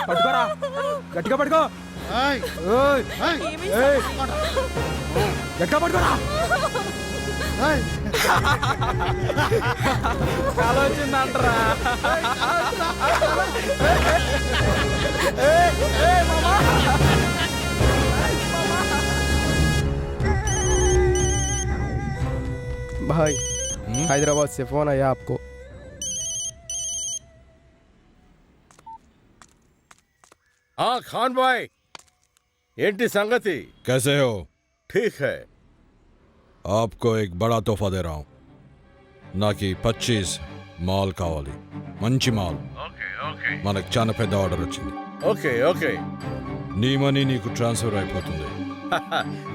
పట్టుకోరా, గట్టిగా పట్టుకో, గట్టిగా పట్టుకోరా. కాలొచ్చిందంటరా. भाई हैदराबाद से फोन आया आपको। हाँ खान भाई, एंटी संगति कैसे हो? ठीक है। आपको एक बड़ा तोहफा दे रहा हूँ ना कि 25 మాల్ కావాలి, మంచి మాల్. మనకు చాలా పెద్ద ఆర్డర్ వచ్చింది. ఓకే ఓకే, నీ మనీ నీకు ట్రాన్స్ఫర్ అయిపోతుంది.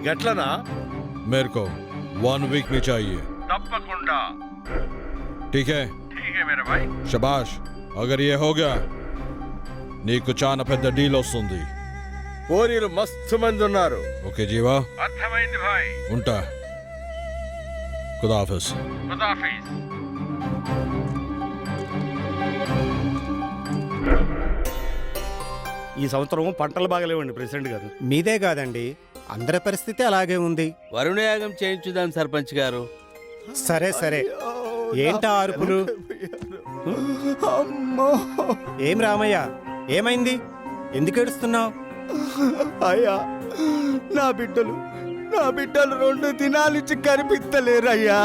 గట్లనా? मेरे को 1 वीक में चाहिए. తప్పకుండా. ठीक है मेरे भाई. शाबाश. अगर ये हो गया నీకు చాలా పెద్ద డీల్ వస్తుంది. కోరీలు మస్తు మంది ఉన్నారు. ఓకే జీవా, అర్థమైంది భాయ్. ఉంటా. ఖుదాఫిజ్. ఖుదాఫిజ్. ఈ సంవత్సరం పంటలు బాగలేవండి ప్రెసిడెంట్ గారు. మీదే కాదండి, అందరి పరిస్థితి అలాగే ఉంది. వరుణయాగం చేయించుదాం సర్పంచ్ గారు. సరే సరే, ఏంటా అరుపులు? ఏం రామయ్య, ఏమైంది? ఎందుకు ఏడుస్తున్నావు? అయ్యా, నా బిడ్డలు 2 దినాలించి కనిపిస్తలేరయ్యా.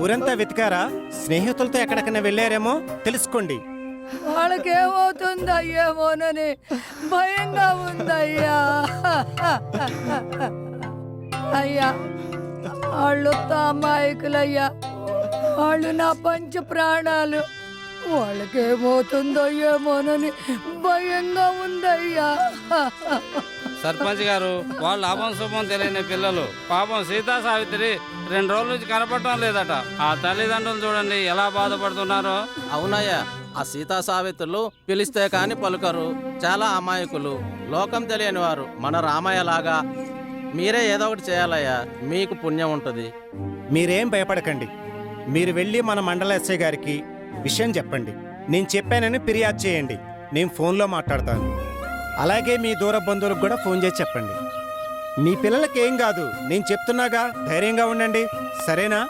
ఊరంతా వెతికారా? స్నేహితులతో ఎక్కడికైనా వెళ్ళారేమో తెలుసుకోండి. వాళ్ళకేమవుతుందయ్యేమోనని భయంగా ఉందయ్యా. అయ్యా, వాళ్ళు అమాయకులయ్యా, వాళ్ళు నా పంచ ప్రాణాలు. వాళ్ళకేమవుతుందో ఏమోనని భయంగా ఉందయ్యా. సర్పంచ్ గారు, వాళ్ళు లాభం శుభం తెలియని పిల్లలు. పాపం సీతా సావిత్రి 2 రోజుల నుంచి కనపడటం లేదట. ఆ తల్లిదండ్రులు చూడండి ఎలా బాధపడుతున్నారో. అవునయ్యా, ఆ సీతా సావిత్రులు పిలిస్తే కాని పలుకరు, చాలా అమాయకులు, లోకం తెలియని వారు. మన రామయ్య లాగా మీరే ఏదో ఒకటి చేయాలయ్యా, మీకు పుణ్యం ఉంటుంది. మీరేం భయపడకండి, మీరు వెళ్ళి మన మండల ఎస్ఐ గారికి విషయం చెప్పండి. నేను చెప్పానని ఫిర్యాదు చేయండి, నేను ఫోన్లో మాట్లాడతాను. అలాగే మీ దూర బంధువులకు కూడా ఫోన్ చేసి చెప్పండి. మీ పిల్లలకి ఏం కాదు, నేను చెప్తున్నాగా, ధైర్యంగా ఉండండి, సరేనా?